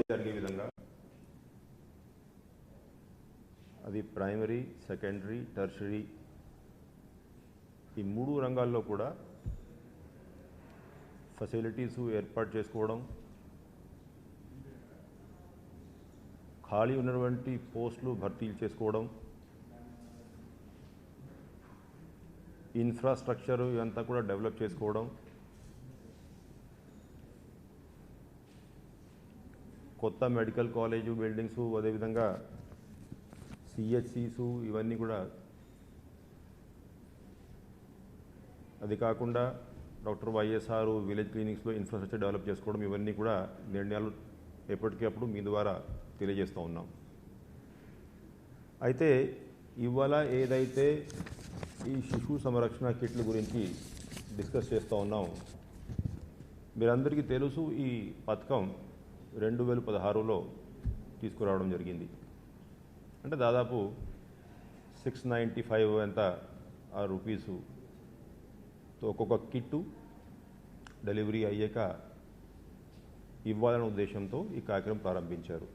జరిగే విధంగా అది ప్రైమరీ, సెకండరీ, టెర్షరీ ఈ 3 రంగాల్లో కూడా ఫెసిలిటీస్ ఏర్పాటు చేసుకోవడం, ఖాళీ ఉన్నటువంటి పోస్టులు భర్తీలు చేసుకోవడం, ఇన్ఫ్రాస్ట్రక్చర్ ఇదంతా కూడా డెవలప్ చేసుకోవడం, కొత్త మెడికల్ కాలేజు బిల్డింగ్స్, అదేవిధంగా సిహెచ్సిస్ ఇవన్నీ కూడా, అది కాకుండా డాక్టర్ వైఎస్ఆర్ విలేజ్ క్లినిక్స్లో ఇన్ఫ్రాస్ట్రక్చర్ డెవలప్ చేసుకోవడం, ఇవన్నీ కూడా నిర్ణయాలు ఎప్పటికప్పుడు మీ ద్వారా తెలియజేస్తూ ఉన్నాం. అయితే ఇవాళ ఏదైతే ఈ శిశు సంరక్షణ కిట్ల గురించి డిస్కస్ చేస్తూ ఉన్నాం, మీరందరికీ తెలుసు ఈ పథకం 2016లో తీసుకురావడం జరిగింది. అంటే దాదాపు 695 ఎంత ఆ రూపీసు ఒక్కొక్క కిట్టు డెలివరీ అయ్యాక ఇవ్వాలనే ఉద్దేశంతో ఈ కార్యక్రమం ప్రారంభించారు.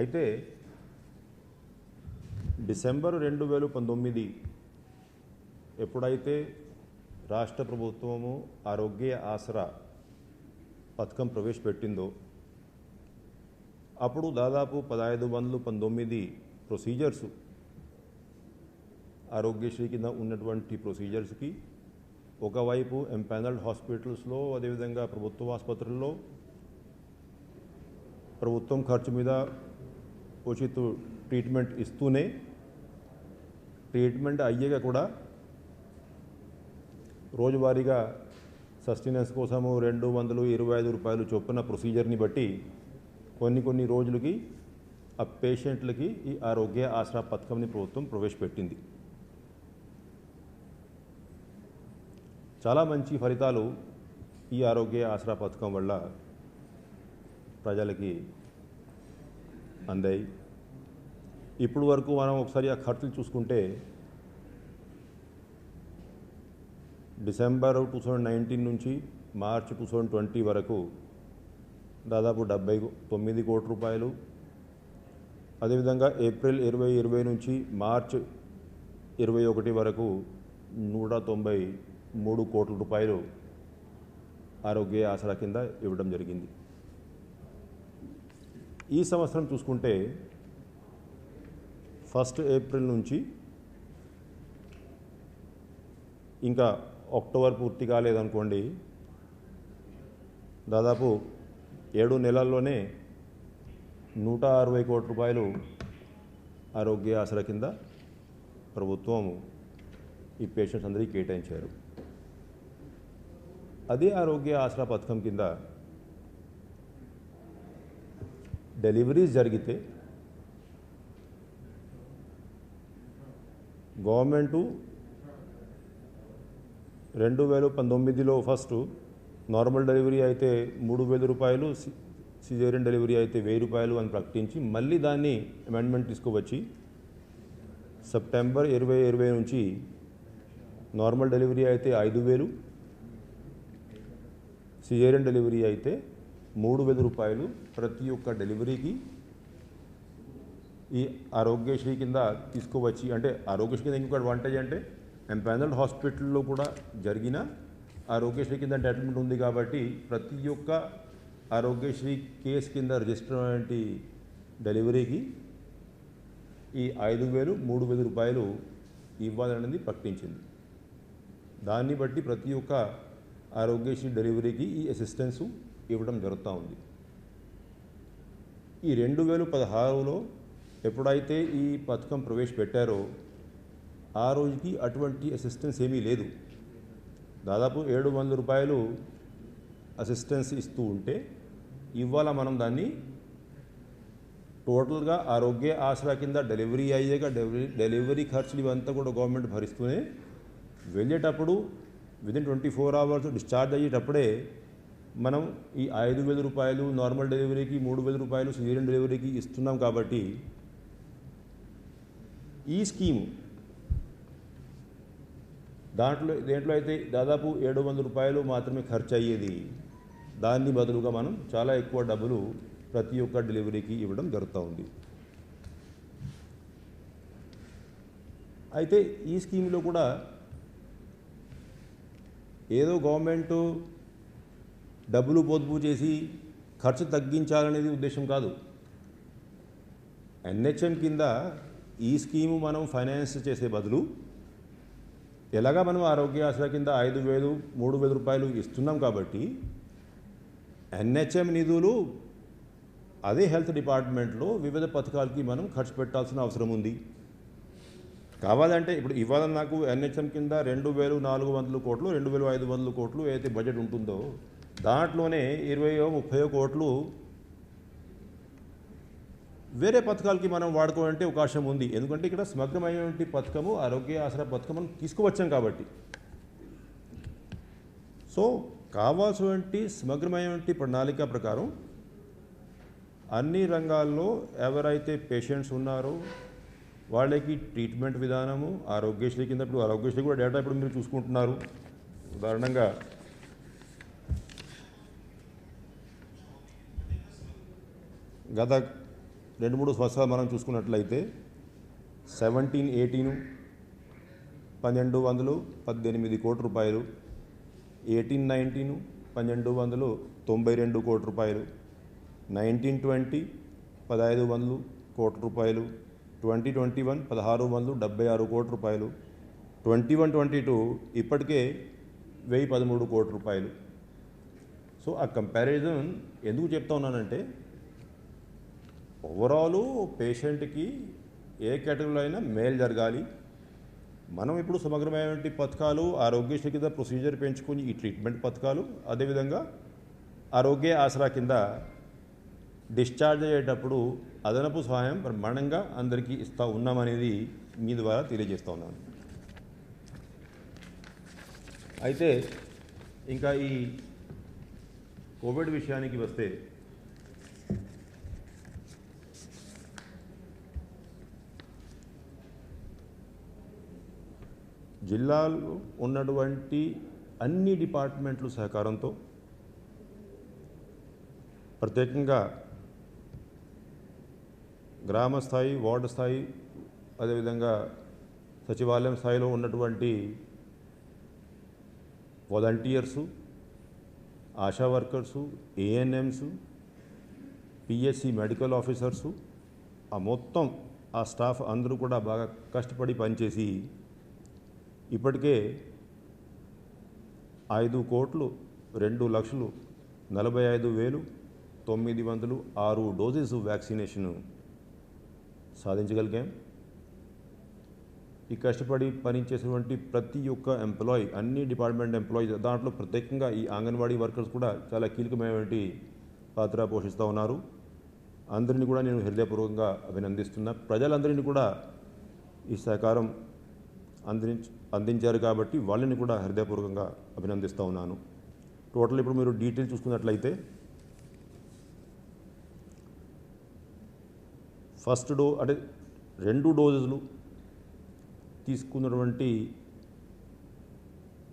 అయితే డిసెంబర్ 2019 ఎప్పుడైతే రాష్ట్ర ప్రభుత్వము ఆరోగ్య ఆసరా పథకం ప్రవేశపెట్టిందో అప్పుడు దాదాపు 1519 ప్రొసీజర్స్ ఆరోగ్యశ్రీ కింద ఉన్నటువంటి ప్రొసీజర్స్కి ఒకవైపు ఎంపానల్డ్ హాస్పిటల్స్లో, అదేవిధంగా ప్రభుత్వ ఆసుపత్రుల్లో ప్రభుత్వం ఖర్చు మీద ఉచిత ట్రీట్మెంట్ ఇస్తూనే ట్రీట్మెంట్ అయ్యాక కూడా రోజువారీగా సస్టెనెన్స్ కోసము 225 రూపాయలు చొప్పున ప్రొసీజర్ని బట్టి కొన్ని రోజులకి ఆ పేషెంట్లకి ఈ ఆరోగ్య ఆసరా పథకంని ప్రభుత్వం ప్రవేశపెట్టింది. చాలా మంచి ఫలితాలు ఈ ఆరోగ్య ఆసరా పథకం వల్ల ప్రజలకి అందాయి. ఇప్పుడు వరకు మనం ఒకసారి ఆ ఖర్చులు చూసుకుంటే డిసెంబర్ 2019 నుంచి మార్చ్ 2020 వరకు దాదాపు 79 కోట్ల రూపాయలు, అదేవిధంగా ఏప్రిల్ 2020 నుంచి మార్చ్ 21 వరకు 193 కోట్ల రూపాయలు ఆరోగ్య ఆసరా కింద ఇవ్వడం జరిగింది. ఈ సంవత్సరం చూసుకుంటే 1 ఏప్రిల్ నుంచి ఇంకా అక్టోబర్ పూర్తి కాలేదనుకోండి, దాదాపు 7 నెలల్లోనే 160 కోట్ల రూపాయలు ఆరోగ్య ఆసరా కింద ప్రభుత్వం ఈ పేషెంట్స్ అందరికీ కేటాయించారు. అదే ఆరోగ్య ఆసరా పథకం కింద డెలివరీస్ జరిగితే గవర్నమెంటు 2019లో ఫస్ట్ నార్మల్ డెలివరీ అయితే 3000 రూపాయలు, సిజేరియన్ డెలివరీ అయితే 1000 రూపాయలు అని ప్రకటించి మళ్ళీ దాన్ని అమెండ్మెంట్ తీసుకువచ్చి సెప్టెంబర్ 2020 నుంచి నార్మల్ డెలివరీ అయితే 5000, సిజేరియన్ డెలివరీ అయితే 3000 రూపాయలు ప్రతి ఒక్క డెలివరీకి ఈ ఆరోగ్యశ్రీ కింద తీసుకువచ్చి, అంటే ఆరోగ్యశ్రీ కింద ఇంకొక అడ్వాంటేజ్ అంటే ఎంపానల్డ్ హాస్పిటల్లో కూడా జరిగిన ఆరోగ్యశ్రీ కింద ఎంటైటిల్మెంట్ ఉంది కాబట్టి ప్రతి ఒక్క ఆరోగ్యశ్రీ కేసు కింద రిజిస్టర్ అయినటువంటి డెలివరీకి ఈ 5000, 3000 రూపాయలు ఇవ్వాలనేది ప్రకటించింది. దాన్ని బట్టి ప్రతి ఒక్క ఆరోగ్యశ్రీ డెలివరీకి ఈ అసిస్టెన్స్ ఇవ్వడం జరుగుతూ ఉంది. ఈ 2016లో ఎప్పుడైతే ఈ పథకం ప్రవేశపెట్టారో ఆ రోజుకి అటువంటి అసిస్టెన్స్ ఏమీ లేదు. దాదాపు 700 రూపాయలు అసిస్టెన్స్ ఇస్తూ ఉంటే ఇవాళ మనం దాన్ని టోటల్గా ఆరోగ్య ఆసరా కింద డెలివరీ అయ్యాక డెలివరీ ఖర్చులు ఇవంతా కూడా గవర్నమెంట్ భరిస్తూనే వెళ్ళేటప్పుడు విదిన్ 24 అవర్స్ డిశ్చార్జ్ అయ్యేటప్పుడే మనం ఈ 5000 రూపాయలు నార్మల్ డెలివరీకి, 3000 రూపాయలు సిజేరియన్ డెలివరీకి ఇస్తున్నాం. కాబట్టి ఈ స్కీము దేంట్లో అయితే దాదాపు 700 రూపాయలు మాత్రమే ఖర్చు అయ్యేది, దాన్ని బదులుగా మనం చాలా ఎక్కువ డబ్బులు ప్రతి ఒక్క డెలివరీకి ఇవ్వడం జరుగుతూ ఉంది. అయితే ఈ స్కీమ్లో కూడా ఏదో గవర్నమెంటు డబ్బులు పొదుపు చేసి ఖర్చు తగ్గించాలనేది ఉద్దేశం కాదు. ఎన్హెచ్ఎం కింద ఈ స్కీము మనం ఫైనాన్స్ చేసే బదులు ఎలాగా మనం ఆరోగ్య ఆసరా కింద 5,000, 3,000 రూపాయలు ఇస్తున్నాం కాబట్టి ఎన్హెచ్ఎం నిధులు అదే హెల్త్ డిపార్ట్మెంట్లో వివిధ పథకాలకి మనం ఖర్చు పెట్టాల్సిన అవసరం ఉంది. కావాలంటే ఇప్పుడు ఇవాళ నాకు ఎన్హెచ్ఎం కింద 2,400 కోట్లు, 2,500 కోట్లు ఏదైతే బడ్జెట్ ఉంటుందో దాంట్లోనే 20-30 కోట్లు వేరే పథకాలకి మనం వాడుకోవాలంటే అవకాశం ఉంది. ఎందుకంటే ఇక్కడ సమగ్రమైనటువంటి పథకము ఆరోగ్య ఆసరా పథకం మనం తీసుకువచ్చాం కాబట్టి. సో కావాల్సినటువంటి సమగ్రమైనటువంటి ప్రణాళిక ప్రకారం అన్ని రంగాల్లో ఎవరైతే పేషెంట్స్ ఉన్నారో వాళ్ళకి ట్రీట్మెంట్ విధానము ఆరోగ్యశ్రీ కింద, ఇప్పుడు ఆరోగ్యశ్రీ కూడా డేటా ఇప్పుడు మీరు చూసుకుంటున్నారు. ఉదాహరణంగా గత 2-3 సంవత్సరాలు మనం చూసుకున్నట్లయితే 17-18 1,218 కోట్ల రూపాయలు, 18-19 1,292 కోట్ల రూపాయలు, 19-20 1,500 కోట్ల రూపాయలు, 2021 1,676 కోట్ల రూపాయలు, 21-22 ఇప్పటికే 1,013 కోట్ల రూపాయలు. సో ఆ కంపారిజన్ ఎందుకు చెప్తా ఉన్నానంటే ఓవరాలు పేషెంట్కి ఏ కేటగిరీలో అయినా మేలు జరగాలి. మనం ఇప్పుడు సమగ్రమైనటువంటి పథకాలు ఆరోగ్యశ్రీ కింద ప్రొసీజర్ పెంచుకొని ఈ ట్రీట్మెంట్ పథకాలు, అదేవిధంగా ఆరోగ్య ఆసరా కింద డిశ్చార్జ్ అయ్యేటప్పుడు అదనపు సహాయం బ్రహ్మాండంగా అందరికీ ఇస్తూ ఉన్నామనేది మీ ద్వారా తెలియజేస్తూ ఉన్నాను. అయితే ఇంకా ఈ కోవిడ్ విషయానికి వస్తే జిల్లాలో ఉన్నటువంటి అన్ని డిపార్ట్మెంట్ల సహకారంతో ప్రత్యేకంగా గ్రామ స్థాయి, వార్డు స్థాయి, అదేవిధంగా సచివాలయం స్థాయిలో ఉన్నటువంటి volunteers, ASHA workers, ANMs, PSC medical officers, ఆ మొత్తం ఆ స్టాఫ్ అందరూ కూడా బాగా కష్టపడి పనిచేసి ఇప్పటికే 5,02,45,906 డోసెస్ వ్యాక్సినేషన్ సాధించగలిగాం. ఈ కష్టపడి పనిచేసేటువంటి ప్రతి ఒక్క ఎంప్లాయీ, అన్ని డిపార్ట్మెంట్ ఎంప్లాయీస్, దాంట్లో ప్రత్యేకంగా ఈ అంగన్వాడీ వర్కర్స్ కూడా చాలా కీలకమైనటువంటి పాత్ర పోషిస్తూ ఉన్నారు. అందరినీ కూడా నేను హృదయపూర్వకంగా అభినందిస్తున్నా. ప్రజలందరినీ కూడా ఈ సహకారం అందించారు కాబట్టి వాళ్ళని కూడా హృదయపూర్వకంగా అభినందిస్తూ ఉన్నాను. టోటల్ ఇప్పుడు మీరు డీటెయిల్ చూసుకున్నట్లయితే ఫస్ట్ అంటే 2 డోసులు తీసుకున్నటువంటి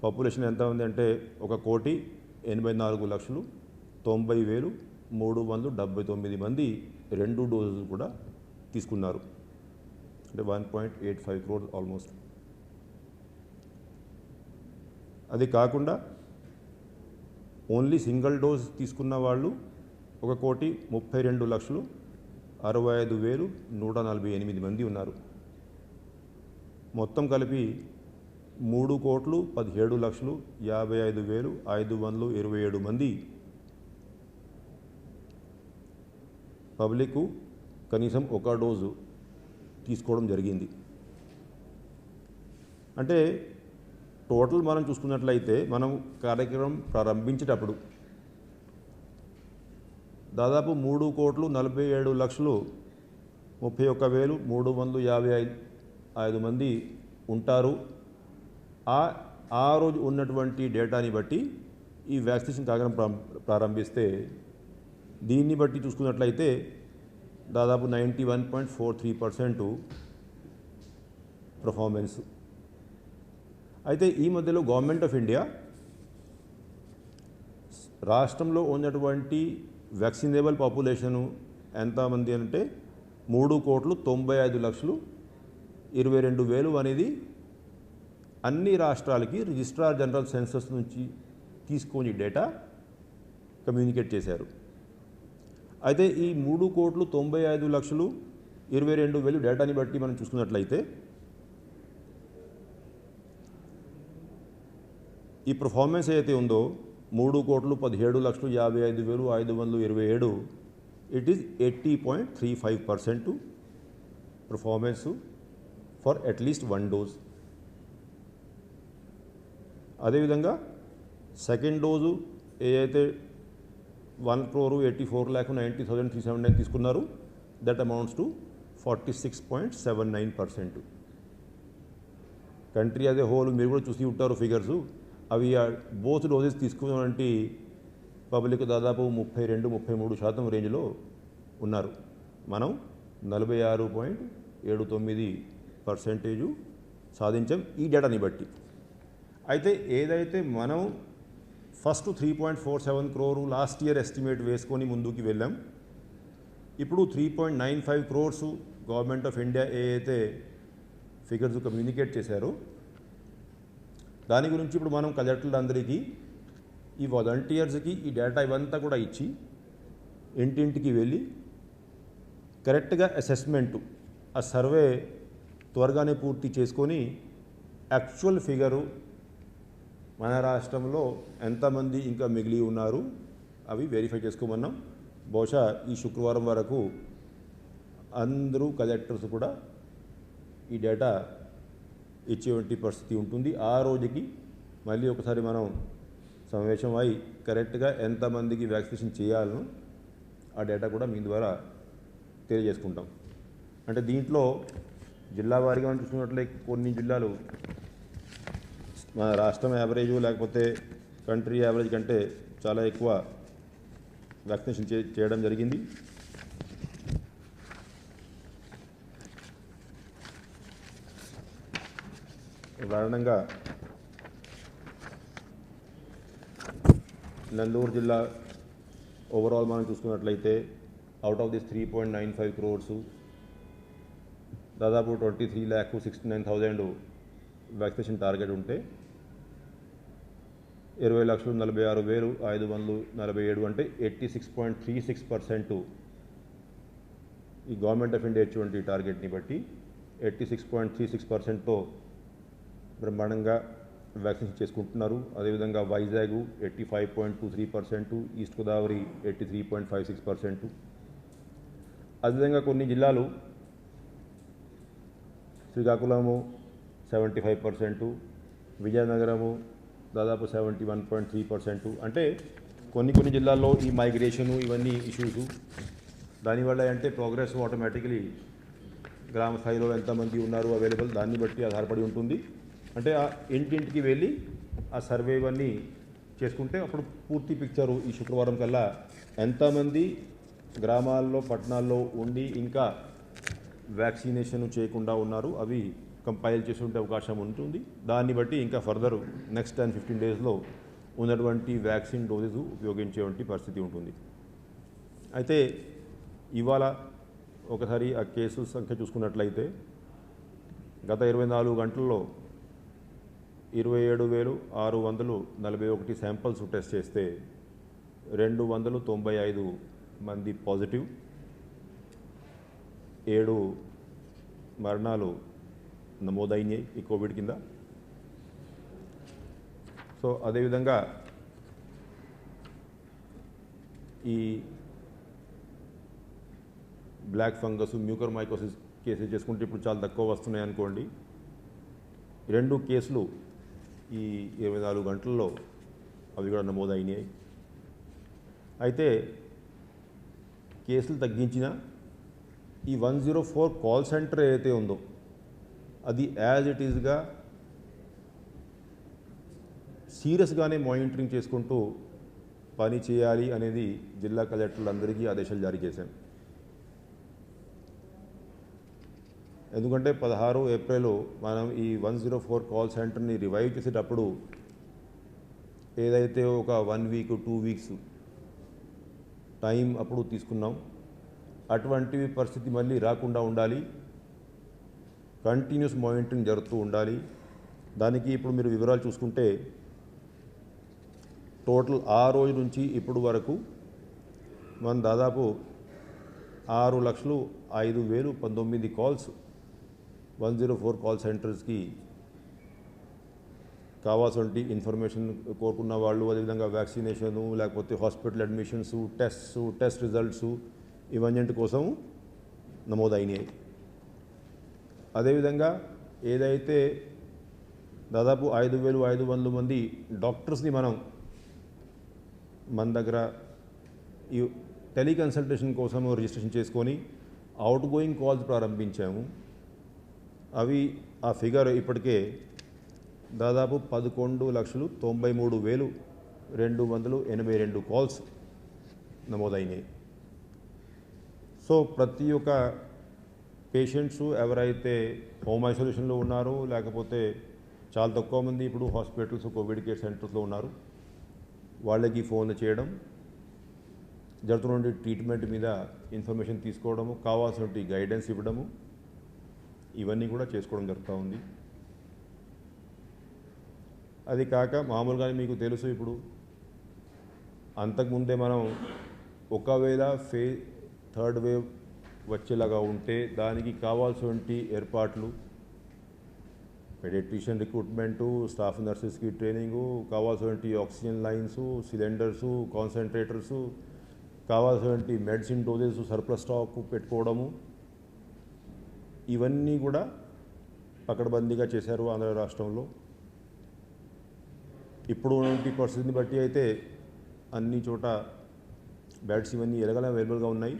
పాపులేషన్ ఎంత ఉంది అంటే 1,84,90,379 మంది 2 డోసులు కూడా తీసుకున్నారు. అంటే 1.85 crores ఆల్మోస్ట్. అది కాకుండా ఓన్లీ సింగిల్ డోస్ తీసుకున్న వాళ్ళు 1,32,65,148 మంది ఉన్నారు. మొత్తం కలిపి 3,17,55,527 మంది పబ్లిక్ కనీసం 1 డోసు తీసుకోవడం జరిగింది. అంటే టోటల్ మనం చూసుకున్నట్లయితే మనం కార్యక్రమం ప్రారంభించేటప్పుడు దాదాపు 3,47,31,355 మంది ఉంటారు. ఆ రోజు ఉన్నటువంటి డేటాని బట్టి ఈ వ్యాక్సినేషన్ కార్యక్రమం ప్రారంభిస్తే దీన్ని బట్టి చూసుకున్నట్లయితే దాదాపు 91.43% పర్ఫార్మెన్స్. అయితే ఈ మధ్యలో గవర్నమెంట్ ఆఫ్ ఇండియా రాష్ట్రంలో ఉన్నటువంటి వ్యాక్సినేబుల్ పాపులేషను ఎంతమంది అంటే 3,95,22,000 అనేది అన్ని రాష్ట్రాలకి రిజిస్ట్రార్ జనరల్ సెన్సస్ నుంచి తీసుకొని డేటా కమ్యూనికేట్ చేశారు. అయితే ఈ 3,95,22,000 డేటాని బట్టి మనం చూసుకున్నట్లయితే ఈ పర్ఫార్మెన్స్ ఏదైతే ఉందో 3,17,55,527 it is 80.35% performance for at least 1 dose. అదేవిధంగా సెకండ్ డోజు ఏదైతే 1,84,90,379 తీసుకున్నారు, that amounts to 46.79%. Country as a whole మీరు కూడా చూసి ఉంటారు ఫిగర్స్. అవి బోత్ డోసెస్ తీసుకున్నటువంటి పబ్లిక్ దాదాపు 32-33% రేంజ్లో ఉన్నారు. మనం 46.79% సాధించాం ఈ డేటాని బట్టి. అయితే ఏదైతే మనం first 3.47 crore last year estimate వేసుకొని ముందుకు వెళ్ళాం, ఇప్పుడు 3.95 crores గవర్నమెంట్ ఆఫ్ ఇండియా ఏదైతే ఫిగర్స్ కమ్యూనికేట్ చేశారో దాని గురించి ఇప్పుడు మనం కలెక్టర్లందరికీ ఈ వాలంటీర్స్కి ఈ డేటా ఇవంతా కూడా ఇచ్చి ఇంటింటికి వెళ్ళి కరెక్ట్గా అసెస్మెంటు ఆ సర్వే త్వరగానే పూర్తి చేసుకొని యాక్చువల్ ఫిగరు మన రాష్ట్రంలో ఎంతమంది ఇంకా మిగిలి ఉన్నారు అవి వెరిఫై చేసుకోమన్నాం. బహుశా ఈ శుక్రవారం వరకు అందరూ కలెక్టర్స్ కూడా ఈ డేటా ఇచ్చేటువంటి పరిస్థితి ఉంటుంది. ఆ రోజుకి మళ్ళీ ఒకసారి మనం సమావేశం అయి కరెక్ట్గా ఎంతమందికి వ్యాక్సినేషన్ చేయాలనో ఆ డేటా కూడా మీ ద్వారా తెలియజేసుకుంటాం. అంటే దీంట్లో జిల్లా వారీగా మనం చూసుకున్నట్లయితే కొన్ని జిల్లాలు మన రాష్ట్రం యావరేజ్ లేకపోతే కంట్రీ యావరేజ్ కంటే చాలా ఎక్కువ వ్యాక్సినేషన్ చేయడం జరిగింది. ఉదాహరణంగా నెల్లూరు జిల్లా ఓవరాల్ మనం చూసుకున్నట్లయితే అవుట్ ఆఫ్ దిస్ 3.95 crores దాదాపు 23,69,000 వ్యాక్సినేషన్ టార్గెట్ ఉంటే 20,46,547 అంటే 86.36% ఈ గవర్నమెంట్ ఆఫ్ ఇండియా ఇచ్చేటువంటి టార్గెట్ని బట్టి 86.36%తో బ్రహ్మాండంగా వ్యాక్సినేషన్ చేసుకుంటున్నారు. అదేవిధంగా వైజాగ్ 85.23%, ఈస్ట్ గోదావరి 83.56%. అదేవిధంగా కొన్ని జిల్లాలు శ్రీకాకుళము 75%, విజయనగరము దాదాపు 71.3%. అంటే కొన్ని జిల్లాల్లో ఈ మైగ్రేషను ఇవన్నీ ఇష్యూసు దానివల్ల అంటే ప్రోగ్రెస్ ఆటోమేటికలీ గ్రామ స్థాయిలో ఎంతమంది ఉన్నారు అవైలబుల్ దాన్ని బట్టి ఆధారపడి ఉంటుంది. అంటే ఆ ఇంటింటికి వెళ్ళి ఆ సర్వే ఇవన్నీ చేసుకుంటే అప్పుడు పూర్తి పిక్చరు ఈ శుక్రవారం కల్లా ఎంతమంది గ్రామాల్లో పట్టణాల్లో ఉండి ఇంకా వ్యాక్సినేషన్ చేయకుండా ఉన్నారు అవి కంపైల్ చేసుకుంటే అవకాశం ఉంటుంది. దాన్ని బట్టి ఇంకా ఫర్దర్ నెక్స్ట్ 10-15 డేస్లో ఉన్నటువంటి వ్యాక్సిన్ డోసెస్ ఉపయోగించేటువంటి పరిస్థితి ఉంటుంది. అయితే ఇవాళ ఒకసారి ఆ కేసు సంఖ్య చూసుకున్నట్లయితే గత 24 గంటల్లో 27,641 శాంపిల్స్ టెస్ట్ చేస్తే 295 మంది పాజిటివ్, 7 మరణాలు నమోదైనాయి ఈ కోవిడ్ కింద. సో అదేవిధంగా ఈ black fungus mucormycosis cases చేసుకుంటే ఇప్పుడు చాలా తక్కువ వస్తున్నాయి అనుకోండి. 2 కేసులు ఈ 24 గంటల్లో అవి కూడా నమోదైనాయి. అయితే కేసులు తగ్గించిన ఈ 104 కాల్ సెంటర్ ఏదైతే ఉందో అది యాజ్ ఇట్ ఈజ్గా సీరియస్గానే మానిటరింగ్ చేసుకుంటూ పని చేయాలి అనేది జిల్లా కలెక్టర్లందరికీ ఆదేశాలు జారీ చేశాం. ఎందుకంటే 16 ఏప్రిల్ మనం ఈ 104 కాల్ సెంటర్ని రివైవ్ చేసేటప్పుడు ఏదైతే ఒక 1 వీక్ 2 వీక్స్ టైం అప్పుడు తీసుకున్నాం, అటువంటివి పరిస్థితి మళ్ళీ రాకుండా ఉండాలి. కంటిన్యూస్ మానిటరింగ్ జరుగుతూ ఉండాలి. దానికి ఇప్పుడు మీరు వివరాలు చూసుకుంటే టోటల్ ఆ రోజు నుంచి ఇప్పుడు వరకు మనం దాదాపు 6,05,019 కాల్స్ 104 కాల్ సెంటర్స్కి కావాల్సిన ఇన్ఫర్మేషన్ కోరుకున్న వాళ్ళు, అదేవిధంగా వ్యాక్సినేషను, లేకపోతే హాస్పిటల్ అడ్మిషన్స్, టెస్ట్ రిజల్ట్స్ ఇవన్నింటి కోసం నమోదైనాయి. అదేవిధంగా ఏదైతే దాదాపు 5,500 మంది డాక్టర్స్ని మన దగ్గర ఈ టెలికన్సల్టేషన్ కోసం రిజిస్ట్రేషన్ చేసుకొని అవుట్ గోయింగ్ కాల్స్ ప్రారంభించాము. ఆ ఫిగర్ ఇప్పటికే దాదాపు 11,93,282 కాల్స్ నమోదైనాయి. సో ప్రతి ఒక్క పేషెంట్స్ ఎవరైతే హోమ్ ఐసోలేషన్లో ఉన్నారో, లేకపోతే చాలా తక్కువ మంది ఇప్పుడు హాస్పిటల్స్ కోవిడ్ కేర్ సెంటర్స్లో ఉన్నారు, వాళ్ళకి ఫోన్ చేయడం, జరుగుతున్న ట్రీట్మెంట్ మీద ఇన్ఫర్మేషన్ తీసుకోవడము, కావాల్సిన గైడెన్స్ ఇవ్వడము, ఇవన్నీ కూడా చేసుకోవడం జరుగుతూ ఉంది. అది కాక మామూలుగా మీకు తెలుసు, ఇప్పుడు అంతకుముందే మనం ఒకవేళ థర్డ్ వేవ్ వచ్చేలాగా ఉంటే దానికి కావాల్సినటువంటి ఏర్పాట్లు, పెడియాట్రిషియన్ రిక్రూట్మెంటు, స్టాఫ్ నర్సెస్కి ట్రైనింగు, కావాల్సినటువంటి ఆక్సిజన్ లైన్సు, సిలిండర్సు, కాన్సన్ట్రేటర్సు, కావాల్సినటువంటి మెడిసిన్ డోజెస్ సర్ప్లస్ స్టాక్ పెట్టుకోవడము, ఇవన్నీ కూడా పకడ్బందీగా చేశారు ఆంధ్ర రాష్ట్రంలో. ఇప్పుడు ఉన్నటువంటి పరిస్థితిని బట్టి అయితే అన్ని చోట బెడ్స్ ఇవన్నీ అవైలబుల్గా ఉన్నాయి.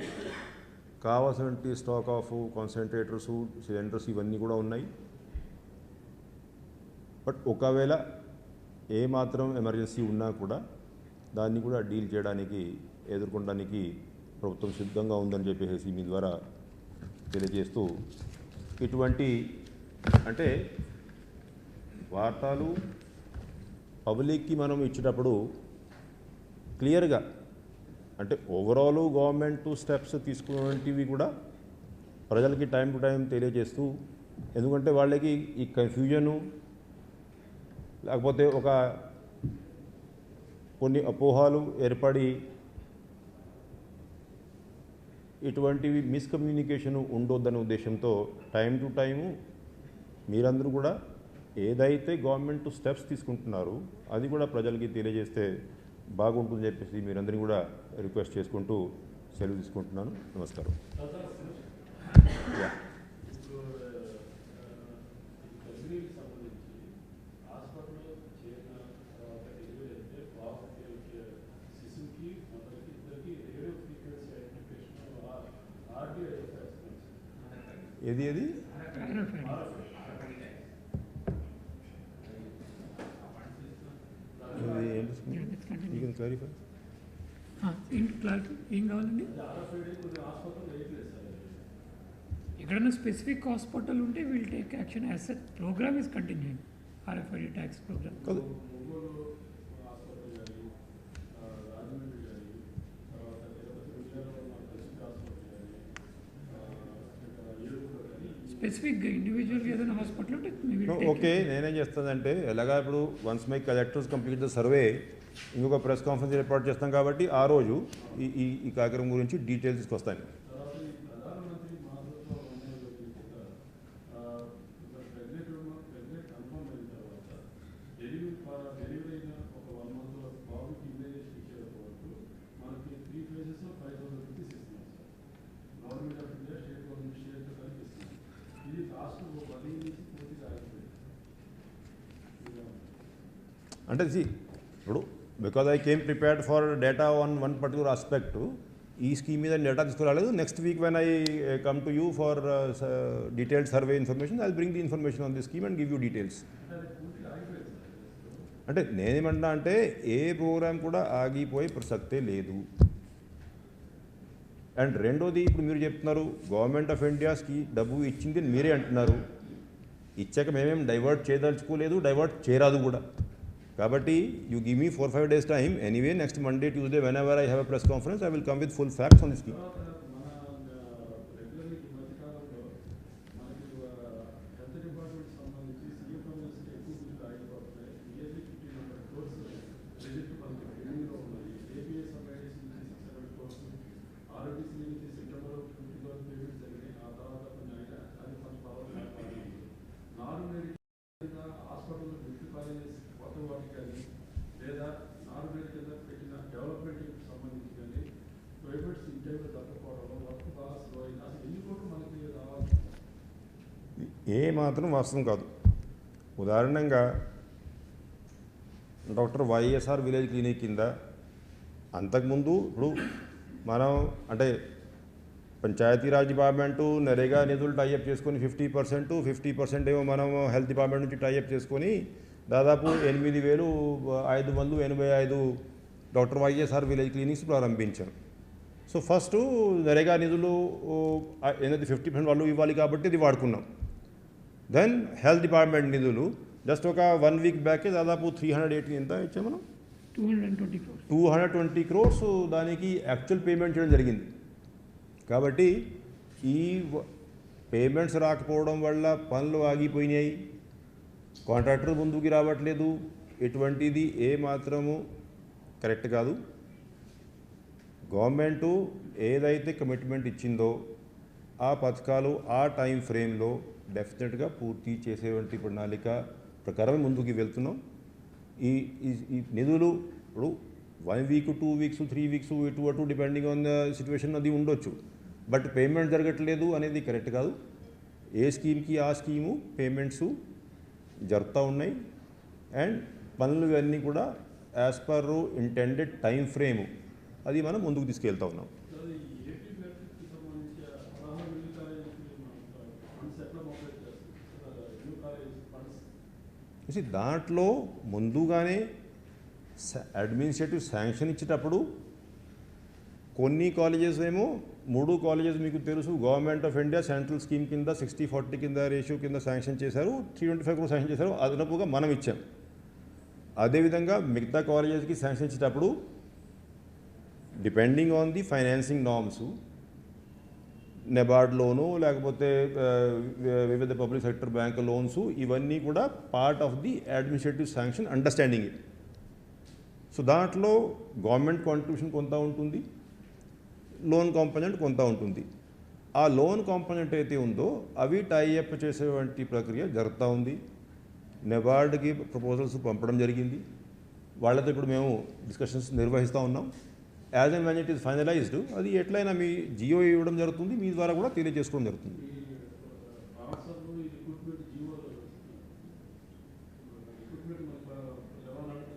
కావాల్సినటువంటి స్టాక్ ఆఫ్ కాన్సన్ట్రేటర్సు, సిలిండర్స్ ఇవన్నీ కూడా ఉన్నాయి. బట్ ఒకవేళ ఏమాత్రం ఎమర్జెన్సీ ఉన్నా కూడా దాన్ని కూడా డీల్ చేయడానికి, ఎదుర్కొనడానికి ప్రభుత్వం సిద్ధంగా ఉందని చెప్పేసి మీ ద్వారా తెలియజేస్తూ, ఇటువంటి అంటే వార్తలు పబ్లిక్కి మనం ఇచ్చేటప్పుడు క్లియర్గా, అంటే ఓవరాల్ గవర్నమెంట్ స్టెప్స్ తీసుకున్నవి కూడా ప్రజలకి టైం టు టైం తెలియజేస్తూ, ఎందుకంటే వాళ్ళకి ఈ కన్ఫ్యూజను లేకపోతే కొన్ని అపోహలు ఏర్పడి ఇటువంటివి మిస్కమ్యూనికేషన్ ఉండొద్దనే ఉద్దేశంతో టైం టు టైము మీరందరూ కూడా ఏదైతే గవర్నమెంట్ స్టెప్స్ తీసుకుంటున్నారో అది కూడా ప్రజలకి తెలియజేస్తే బాగుంటుందని చెప్పేసి మీరందరినీ కూడా రిక్వెస్ట్ చేసుకుంటూ సెలవు తీసుకుంటున్నాను. నమస్కారం. ఏది ఏది క్లారిఫై క్లారిటీ ఏం కావాలండి? ఎక్కడైనా స్పెసిఫిక్ హాస్పిటల్ ఉంటే will take action as such. Programme is continuing. RFID tax programme స్పెసిఫిక్గా ఇండివిజువల్గా ఏదైనా హాస్పిటల్ ఉంటే ఓకే. నేనేం చేస్తానంటే ఎలాగా ఇప్పుడు once my collectors complete the survey ఇంకొక ప్రెస్ కాన్ఫరెన్స్ ఏర్పాటు చేస్తాం కాబట్టి ఆ రోజు ఈ కార్యక్రమం గురించి డీటెయిల్స్ తీసుకొస్తాను. అంటే ఇప్పుడు because I came prepared for data on one particular aspect, ఈ స్కీమ్ మీద డేటా తీసుకురాలేదు. Next week when I come to you for detailed survey information, I bring the information on the scheme and give you details. అంటే నేనేమంటున్నా అంటే ఏ programme కూడా ఆగిపోయే ప్రసక్తే లేదు. అండ్ రెండోది, ఇప్పుడు మీరు చెప్తున్నారు గవర్నమెంట్ ఆఫ్ ఇండియాస్కి డబ్బు ఇచ్చింది మీరే అంటున్నారు. ఇచ్చాక మేమేం డైవర్ట్ చేయదలుచుకోలేదు, డైవర్ట్ చేయరాదు కూడా. కాబట్టి you give me 4-5 days time, anyway next Monday, Tuesday, whenever I have a press conference, I will come with full facts on this scheme. Regularly ఈ మధ్యకాలంలో మనకి హెల్త్ డిపార్ట్మెంట్ సంబంధించి సీఎంఎంఎస్ ఎక్కువ బిల్లులు ఆగిపోతున్నాయి. నియర్లీ 1,500 crores ప్రాజెక్టు మనకి పెండింగ్లో ఉన్నాయి. ఏపీఎస్ ఐఐఎస్ నుంచి 600 crores, ఆర్ఓటీసీ నుంచి సెప్టెంబర్ 20 పేమెంట్ జరిగినాయి. ఆ తర్వాత కొన్ని అది కొంచెం power non medical hospital, medical colleges కొత్త వాటికి కానీ లేదా నాన్ మెడికల్ పెట్టిన డెవలప్మెంట్కి సంబంధించి కానీ పేమెంట్స్ ఇన్ టైంలో దక్కకపోవడం, వర్క్ బాగా స్లో అయింది. అసలు ఎన్ని కోట్లు మనకి రావాలి? ఏ మాత్రం వాస్తవం కాదు. ఉదాహరణంగా డాక్టర్ వైఎస్ఆర్ విలేజ్ క్లినిక్ కింద అంతకుముందు ఇప్పుడు మనం అంటే పంచాయతీరాజ్ డిపార్ట్మెంటు నరేగా నిధులు టైఅప్ చేసుకొని 50%, 50% ఏమో మనం హెల్త్ డిపార్ట్మెంట్ నుంచి టైఅప్ చేసుకొని దాదాపు 8,585 డాక్టర్ వైఎస్ఆర్ విలేజ్ క్లినిక్స్ ప్రారంభించాం. సో ఫస్ట్ నరేగా నిధులు ఏదైతే 50% వాళ్ళు ఇవ్వాలి కాబట్టి ఇది వాడుకున్నాం. దెన్ హెల్త్ డిపార్ట్మెంట్ నిధులు జస్ట్ ఒక 1 week బ్యాకే దాదాపు 380 ఎంత ఇచ్చాం మనం, 220 crores. 220 crores దానికి యాక్చువల్ పేమెంట్ చేయడం జరిగింది. కాబట్టి ఈ పేమెంట్స్ రాకపోవడం వల్ల పనులు ఆగిపోయినాయి, కాంట్రాక్టర్ ముందుకు రావట్లేదు, ఎటువంటిది ఏ మాత్రము కరెక్ట్ కాదు. గవర్నమెంటు ఏదైతే కమిట్మెంట్ ఇచ్చిందో ఆ పథకాలు ఆ టైం ఫ్రేమ్లో డెఫినెట్గా పూర్తి చేసేటువంటి ప్రణాళిక ప్రకారమే ముందుకు వెళ్తున్నాం. ఈ ఈ నిధులు ఇప్పుడు 1 week, 2 weeks, 3 weeks ఇటు అటు డిపెండింగ్ ఆన్ ద సిచ్యువేషన్ అది ఉండొచ్చు. బట్ పేమెంట్ జరగట్లేదు అనేది కరెక్ట్ కాదు. ఏ స్కీమ్కి ఆ స్కీము పేమెంట్స్ జరుగుతూ ఉన్నాయి అండ్ పనులు ఇవన్నీ కూడా as per intended time frame అది మనం ముందుకు తీసుకెళ్తా ఉన్నాం. అది ఏపీ మెట్రిక్కి సంబంధించి 16 మెడికల్ కాలేజీకి ఫండ్స్ ఎట్లా మొబైల్ చేస్తారు? న్యూ కాలేజ్ ఫండ్స్ దాంట్లో ముందుగానే అడ్మినిస్ట్రేటివ్ శాంక్షన్ ఇచ్చేటప్పుడు కొన్ని కాలేజెస్ ఏమో 3 colleges మీకు తెలుసు government of India central scheme కింద 60-40 కింద రేషియో కింద శాంక్షన్ చేశారు, 325 crores శాంక్షన్ చేశారు, అదనపుగా మనం ఇచ్చాం. అదేవిధంగా మిగతా కాలేజెస్కి శాంక్షన్ ఇచ్చేటప్పుడు depending on the financing norms NABARD loan లేకపోతే వివిధ పబ్లిక్ సెక్టర్ బ్యాంక్ లోన్స్ ఇవన్నీ కూడా part of the administrative sanction understanding. So దాంట్లో గవర్నమెంట్ కాంట్రిబ్యూషన్ కొంత ఉంటుంది, లోన్ కాంపోనెంట్ కొంత ఉంటుంది. ఆ లోన్ కాంపోనెంట్ అయితే ఉందో అవి టైఅప్ చేసేటువంటి ప్రక్రియ జరుగుతూ ఉంది. నెబార్డ్కి ప్రపోజల్స్ పంపడం జరిగింది, వాళ్ళతో ఇప్పుడు మేము డిస్కషన్స్ నిర్వహిస్తూ ఉన్నాం. As and when it is finalised అది ఎట్లయినా మీ జియో ఇవ్వడం జరుగుతుంది, మీ ద్వారా కూడా తెలియజేసుకోవడం జరుగుతుంది. ఈ ట్రాన్స్ఫర్లు ఈ రిక్రూట్మెంట్ జీవోలు రిక్రూట్మెంట్ మనకు 11,000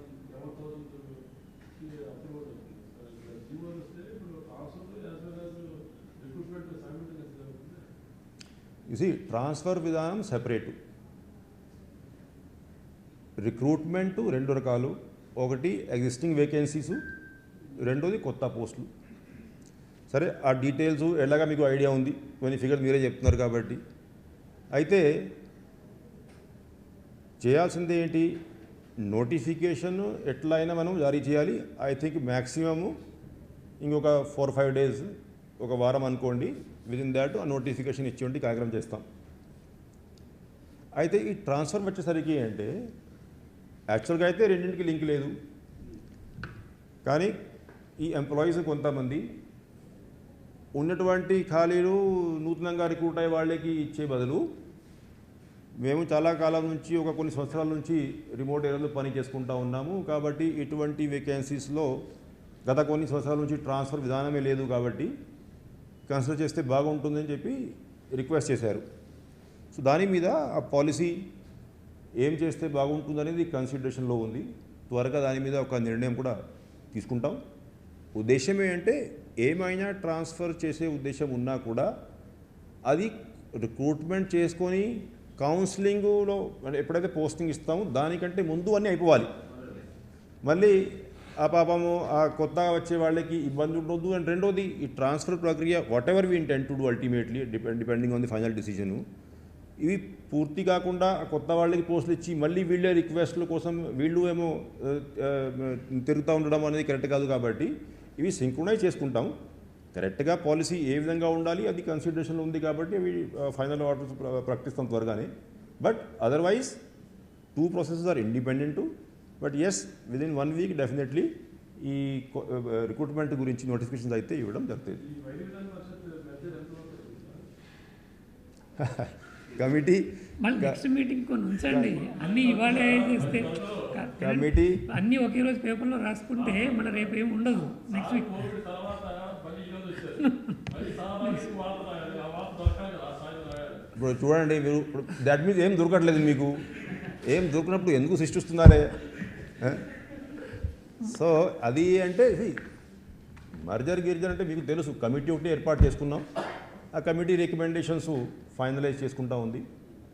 అప్రూవల్ జీవోలు వస్తే ఇప్పుడు ట్రాన్స్ఫర్లు యాజ్ వెల్ యాజ్ రిక్రూట్మెంట్ సైమల్టేనియస్గా జరుగుతుంది. ఇది ట్రాన్స్ఫర్ విధానం సెపరేటు. రిక్రూట్మెంటు 2 రకాలు, ఒకటి ఎగ్జిస్టింగ్ వేకెన్సీసు, రెండోది కొత్త పోస్టులు. సరే ఆ డీటెయిల్స్ ఎలాగా మీకు ఐడియా ఉంది, కొన్ని ఫిగర్ మీరే చెప్తున్నారు కాబట్టి. అయితే చేయాల్సింది ఏంటి, నోటిఫికేషన్ ఎట్లా అయినా మనం జారీ చేయాలి. ఐ థింక్ మ్యాక్సిమము ఇంకొక 4-5 days, ఒక వారం అనుకోండి, విదిన్ దాట్ ఆ నోటిఫికేషన్ ఇచ్చేటువంటి కార్యక్రమం చేస్తాం. అయితే ఈ ట్రాన్స్ఫర్ వచ్చేసరికి అంటే యాక్చువల్గా అయితే రెండింటికి లింక్ లేదు, కానీ ఈ ఎంప్లాయీస్ కొంతమంది ఉన్నటువంటి ఖాళీలు నూతనంగా రిక్రూట్ అయ్యే వాళ్ళకి ఇచ్చే బదులు మేము చాలా కాలం నుంచి కొన్ని సంవత్సరాల నుంచి రిమోట్ ఏరియాలో పని చేసుకుంటూ ఉన్నాము కాబట్టి ఇటువంటి వేకెన్సీస్లో గత కొన్ని సంవత్సరాల నుంచి ట్రాన్స్ఫర్ విధానమే లేదు కాబట్టి కన్సిడర్ చేస్తే బాగుంటుందని చెప్పి రిక్వెస్ట్ చేశారు. సో దాని మీద ఆ పాలసీ ఏం చేస్తే బాగుంటుందనేది కన్సిడరేషన్లో ఉంది. త్వరగా దాని మీద ఒక నిర్ణయం కూడా తీసుకుంటాం. ఉద్దేశం ఏంటంటే ఏమైనా ట్రాన్స్ఫర్ చేసే ఉద్దేశం ఉన్నా కూడా అది రిక్రూట్మెంట్ చేసుకొని కౌన్సిలింగ్లో ఎప్పుడైతే పోస్టింగ్ ఇస్తామో దానికంటే ముందు అన్నీ అయిపోవాలి. మళ్ళీ ఆ పాపము ఆ కొత్తగా వచ్చే వాళ్ళకి ఇబ్బంది ఉండొద్దు. అండ్ రెండోది ఈ ట్రాన్స్ఫర్ ప్రక్రియ whatever we intend to do ultimately depending on the final decision ఇవి పూర్తి కాకుండా కొత్త వాళ్ళకి పోస్టులు ఇచ్చి మళ్ళీ వీళ్ళే రిక్వెస్ట్ల కోసం వీళ్ళు ఏమో తిరుగుతూ ఉండడం అనేది కరెక్ట్ కాదు. కాబట్టి ఇవి సింక్రొనైజ్ చేసుకుంటాం. కరెక్ట్గా పాలసీ ఏ విధంగా ఉండాలి అది కన్సిడరేషన్లో ఉంది కాబట్టి అవి ఫైనల్ ఆర్డర్స్ ప్రకటిస్తాం త్వరగానే. But otherwise 2 processes are independent. But yes within 1 week definitely ఈ రిక్రూట్మెంట్ గురించి నోటిఫికేషన్స్ అయితే ఇవ్వడం జరుగుతుంది. ఈ వైద్య విధాన పరిషత్ మెథడ్ ఎంతవరకు కమిటీ మళ్ళీ నెక్స్ట్ మీటింగ్ కొన్ని ఉంచండి. అన్నీ ఇవాళే చేస్తే కమిటీ అన్నీ ఒకే రోజు పేపర్లో రాసుకుంటే మన రేపు ఏమి ఉండదు. నెక్స్ట్ వీక్ కోవిడ్ తర్వాత మళ్ళీ ఈరోజు వచ్చారు మళ్ళీ చాలా వార్త రాయాలి, ఆ వార్త దొరకాలి కదా, సాయం రాయాలి. ఇప్పుడు చూడండి మీరు ఇప్పుడు దాట్ మీన్స్ ఏం దొరకట్లేదు మీకు. ఏం దొరికినప్పుడు ఎందుకు సృష్టిస్తున్నారే? సో అది అంటే మర్జర్ గిరిజర్ అంటే మీకు తెలుసు, కమిటీ ఒకటి ఏర్పాటు చేసుకున్నాం. ఆ కమిటీ రికమెండేషన్స్ ఫైనలైజ్ చేసుకుంటా ఉంది.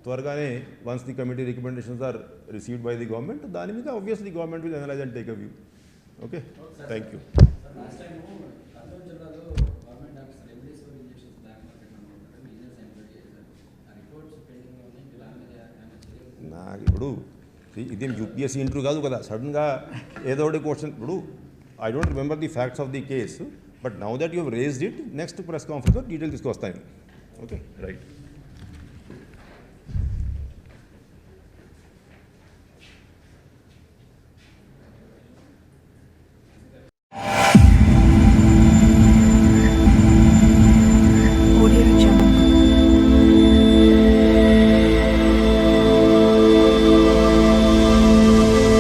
త్వరగానే once the committee recommendations are received by the government, దాని మీద obviously government will analyse and take a view. Okay, thank you. నాకు ఇప్పుడు ఇదేం యూపీఎస్సీ ఇంటర్వ్యూ కాదు కదా, సడన్గా ఏదో ఒకటి క్వశ్చన్. ఇప్పుడు I don't remember the facts of the case, but now that you raised it, next press కాన్ఫరెన్స్లో డీటెయిల్ తీసుకొస్తాను. Okay, right.